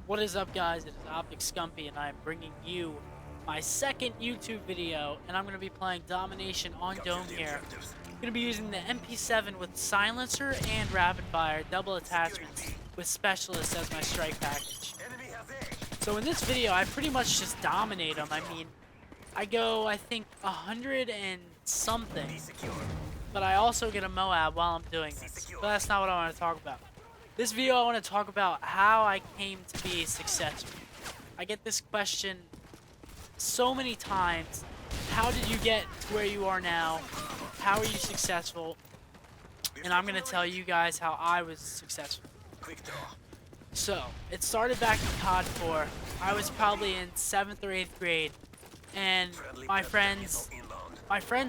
What is up, guys? It is Optic Scumpy, and I'm bringing you my second YouTube video, and I'm going to be playing Domination on Dome here. I'm going to be using the MP7 with Silencer and Rapid Fire, double attachments, with Specialist as my strike package. So in this video, I pretty much just dominate them. I mean, I go, I think, 100 and something, but I also get a MOAB while I'm doing this. But that's not what I want to talk about. This video, I want to talk about how I came to be successful. I get this question so many times. How did you get to where you are now? How are you successful? And I'm going to tell you guys how I was successful. So, it started back in COD 4. I was probably in 7th or 8th grade. And my friends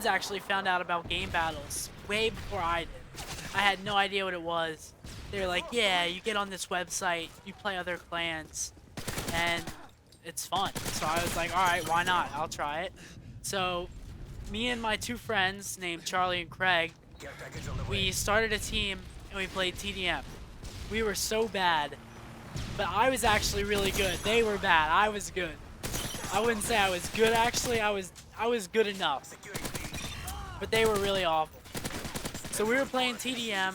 actually found out about game battles way before I did. I had no idea what it was. They were like, yeah, you get on this website, you play other clans, and it's fun. So I was like, alright, why not? I'll try it. So, me and my two friends, named Charlie and Craig, we started a team, and we played TDM. We were so bad, but I was actually really good. They were bad. I was good. I wouldn't say I was good, actually. I was good enough. But they were really awful. So we were playing TDM.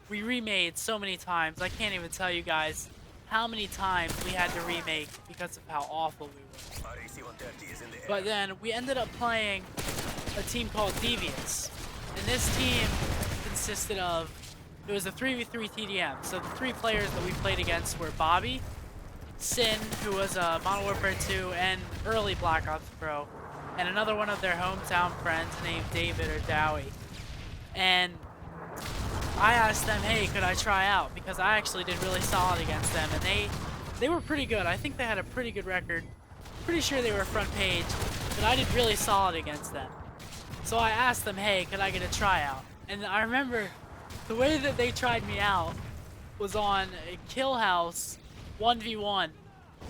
We remade so many times. I can't even tell you guys how many times we had to remake because of how awful we were. But then we ended up playing a team called Deviants. And this team consisted of, it was a 3v3 TDM. So the three players that we played against were Bobby, Sin, who was a Modern Warfare 2 and early Black Ops Pro, and another one of their hometown friends named David or Dowie. And I asked them, hey, could I try out? Because I actually did really solid against them, and they were pretty good. I think they had a pretty good record. Pretty sure they were front page, but I did really solid against them. So I asked them, hey, could I get a tryout? And I remember the way that they tried me out was on a kill house 1v1.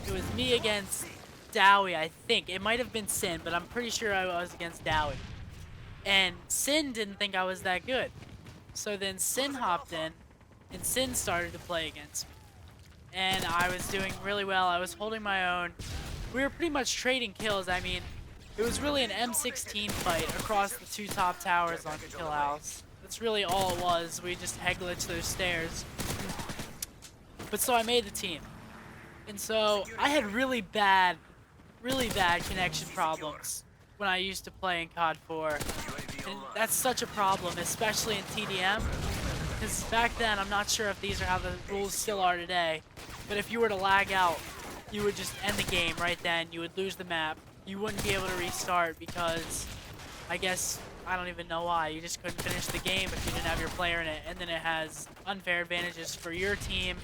It was me against Dowie, I think. It might have been Sin, but I'm pretty sure I was against Dowie. And Sin didn't think I was that good. So then Sin hopped in, and Sin started to play against me. And I was doing really well. I was holding my own. We were pretty much trading kills. I mean, it was really an M16 fight across the two top towers on Kill House. That's really all it was. We just head-glitched those stairs. But so I made the team. And so I had really bad connection problems when I used to play in COD 4. And that's such a problem, especially in TDM. Because back then, I'm not sure if these are how the rules still are today, but if you were to lag out, you would just end the game right then. You would lose the map. You wouldn't be able to restart because, I guess, I don't even know why. You just couldn't finish the game if you didn't have your player in it. And then it has unfair advantages for your team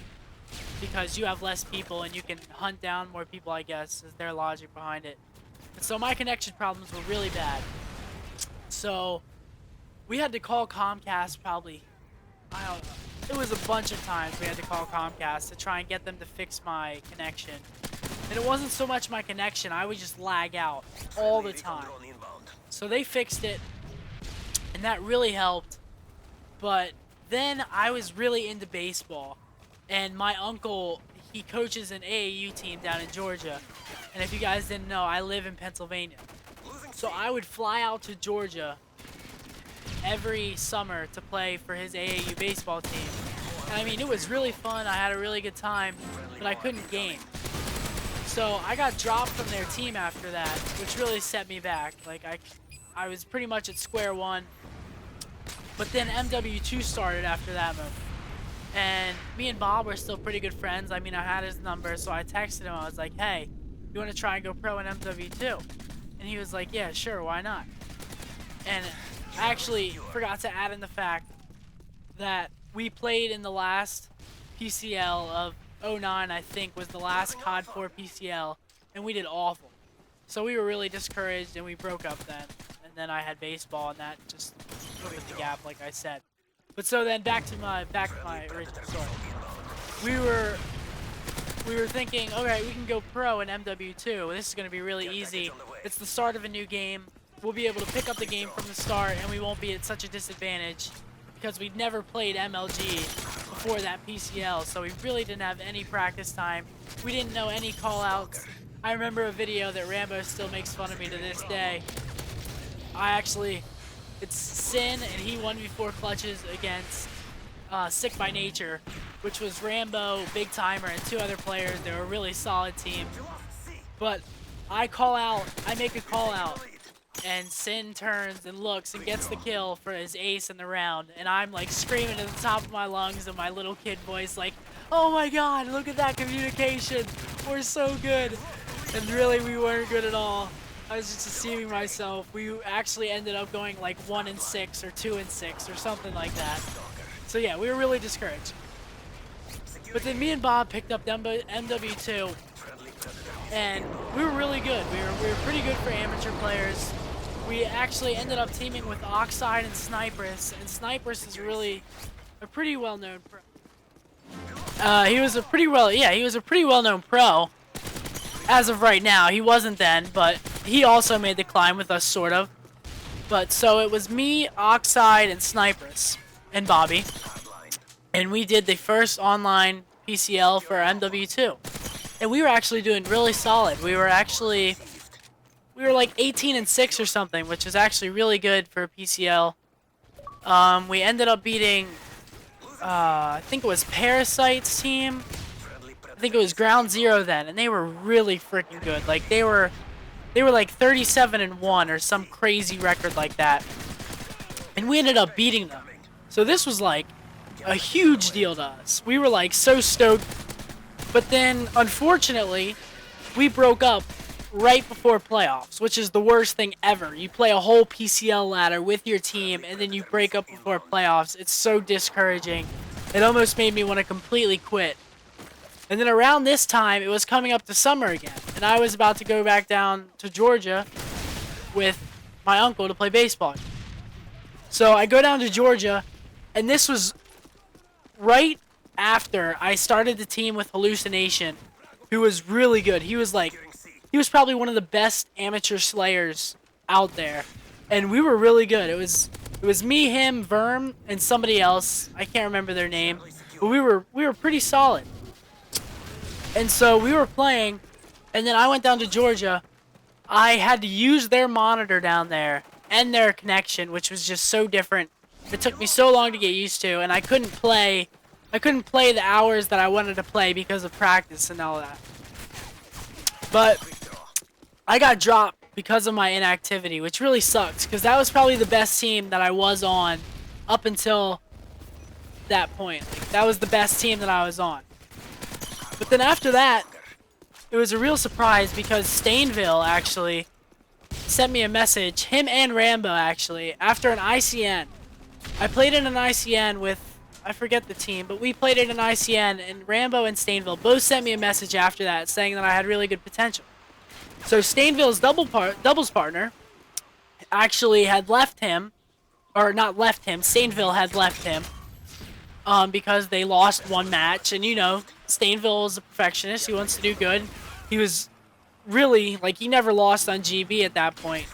because you have less people and you can hunt down more people, I guess, is their logic behind it. And so my connection problems were really bad. So we had to call Comcast probably, I don't know, it was a bunch of times we had to call Comcast to try and get them to fix my connection. And it wasn't so much my connection, I would just lag out all the time. So they fixed it, and that really helped. But then I was really into baseball, and my uncle, he coaches an AAU team down in Georgia. And if you guys didn't know, I live in Pennsylvania. So I would fly out to Georgia every summer to play for his AAU baseball team. And I mean, it was really fun. I had a really good time, but I couldn't game. So I got dropped from their team after that, which really set me back. Like I was pretty much at square one. But then MW2 started after that move. And me and Bob were still pretty good friends. I mean, I had his number, so I texted him. I was like, hey, you want to try and go pro in MW2? And he was like, yeah, sure, why not? And I actually forgot to add in the fact that we played in the last PCL of 09, I think, was the last COD 4 PCL, and we did awful. So we were really discouraged, and we broke up then. And then I had baseball, and that just opened the gap, like I said. But so then back to my original story. We were thinking, okay, we can go pro in MW2. This is going to be really easy. It's the start of a new game. We'll be able to pick up the game from the start, and we won't be at such a disadvantage because we'd never played MLG before that PCL, so we really didn't have any practice time. We didn't know any call-outs. I remember a video that Rambo still makes fun of me to this day. It's Sin, and he 1v4 clutches against Sick by Nature, which was Rambo, Big Timer, and 2 other players. They were a really solid team. But I make a call out, and Sin turns and looks and gets the kill for his ace in the round, and I'm like screaming at the top of my lungs in my little kid voice like, oh my god, look at that communication, we're so good. And really, we weren't good at all. I was just deceiving myself. We actually ended up going like 1-6 or 2-6 or something like that. So yeah, we were really discouraged. But then me and Bob picked up MW2, and we were really good. We were pretty good for amateur players. We actually ended up teaming with Oxide and Snipers, and Snipers is really a pretty well-known pro. He was a pretty well-known pro. As of right now, he wasn't then, but he also made the climb with us, sort of. But so it was me, Oxide, and Snipers, and Bobby, and we did the first online PCL for MW2, and we were actually doing really solid. We were like 18-6 or something, which is actually really good for a PCL. We ended up beating, I think it was Parasite's team. I think it was Ground Zero then, and they were really freaking good. Like they were like 37-1 or some crazy record like that, and we ended up beating them. So this was like a huge deal to us. We were like so stoked, but then unfortunately we broke up right before playoffs, which is the worst thing ever. You play a whole PCL ladder with your team and then you break up before playoffs. It's so discouraging. It almost made me want to completely quit. And then around this time, it was coming up to summer again, and I was about to go back down to Georgia with my uncle to play baseball. So I go down to Georgia, and this was right after I started the team with Hallucination, who was really good. He was probably one of the best amateur slayers out there, and we were really good. It was me, him, Verm, and somebody else. I can't remember their name, but we were pretty solid. And so we were playing, and then I went down to Georgia. I had to use their monitor down there and their connection, which was just so different. It took me so long to get used to, and I couldn't play the hours that I wanted to play because of practice and all that. But I got dropped because of my inactivity, which really sucks, because that was probably the best team that I was on up until that point. Like, that was the best team that I was on. But then after that, it was a real surprise because Stainville actually sent me a message, him and Rambo actually, after an ICN. I played in an ICN with, I forget the team, but we played in an ICN, and Rambo and Stainville both sent me a message after that saying that I had really good potential. So Stainville's doubles partner actually had left him, or not left him, Stainville had left him, because they lost one match, and you know, Stainville is a perfectionist. He wants to do good. He was really, like, he never lost on GB at that point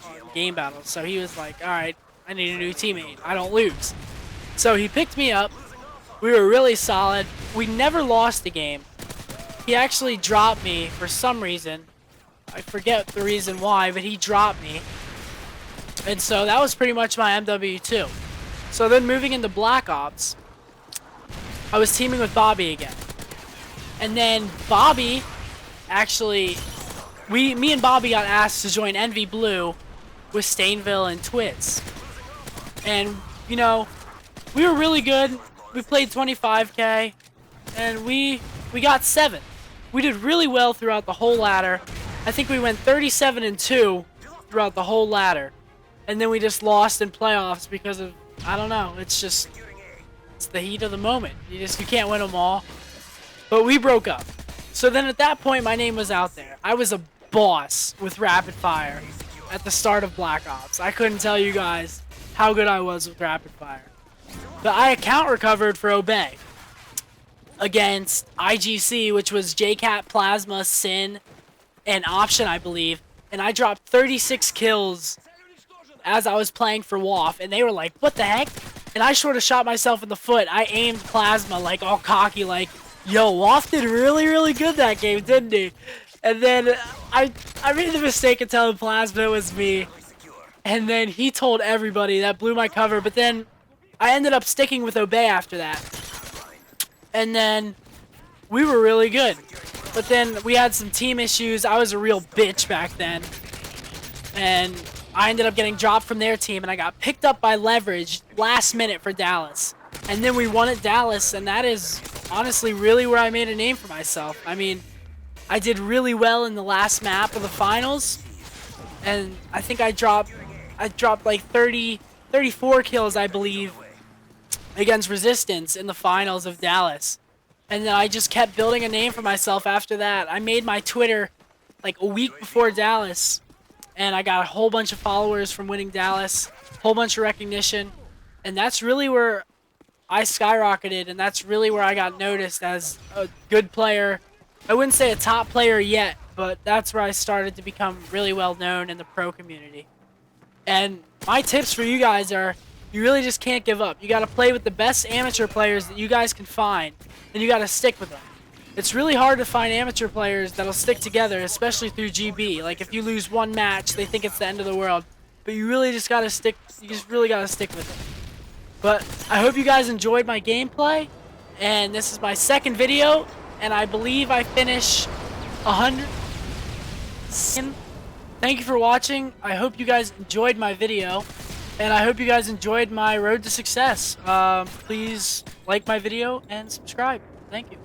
on game battles. So he was like, all right, I need a new teammate. I don't lose. So he picked me up. We were really solid. We never lost a game. He actually dropped me for some reason. I forget the reason why, but he dropped me. And so that was pretty much my MW2. So then moving into Black Ops, I was teaming with Bobby again. And then Bobby, actually, me and Bobby got asked to join Envy Blue with Stainville and Twits. And, you know, we were really good. We played 25K, and we got 7. We did really well throughout the whole ladder. I think we went 37-2 throughout the whole ladder. And then we just lost in playoffs because of, I don't know, it's the heat of the moment. You can't win them all. But we broke up. So then at that point, my name was out there. I was a boss with Rapid Fire at the start of Black Ops. I couldn't tell you guys how good I was with Rapid Fire. But I account recovered for Obey against IGC, which was JCat, Plasma, Sin, and Option, I believe. And I dropped 36 kills as I was playing for WAF. And they were like, what the heck? and I sort of shot myself in the foot. I aimed plasma like all cocky, like, yo, Waff did really, really good that game, didn't he? And then I made the mistake of telling plasma it was me. And then he told everybody. That blew my cover. But then I ended up sticking with Obey after that. And then we were really good. But then we had some team issues. I was a real bitch back then. And I ended up getting dropped from their team. And I got picked up by Leverage last minute for Dallas. And then we won at Dallas. And that is honestly really where I made a name for myself. I mean, I did really well in the last map of the finals. And I think I dropped like 34 kills, I believe, against Resistance in the finals of Dallas. And then I just kept building a name for myself after that. I made my Twitter like a week before Dallas, and I got a whole bunch of followers from winning Dallas, a whole bunch of recognition, and that's really where I skyrocketed, and that's really where I got noticed as a good player. I wouldn't say a top player yet, but that's where I started to become really well known in the pro community. And my tips for you guys are, you really just can't give up. You got to play with the best amateur players that you guys can find, and you got to stick with them. It's really hard to find amateur players that'll stick together, especially through GB. Like, if you lose one match, they think it's the end of the world. But you really just got to stick, you just really got to stick with it. But I hope you guys enjoyed my gameplay, and this is my second video, and I believe I finish 100. Thank you for watching. I hope you guys enjoyed my video, and I hope you guys enjoyed my road to success. Please like my video and subscribe. Thank you.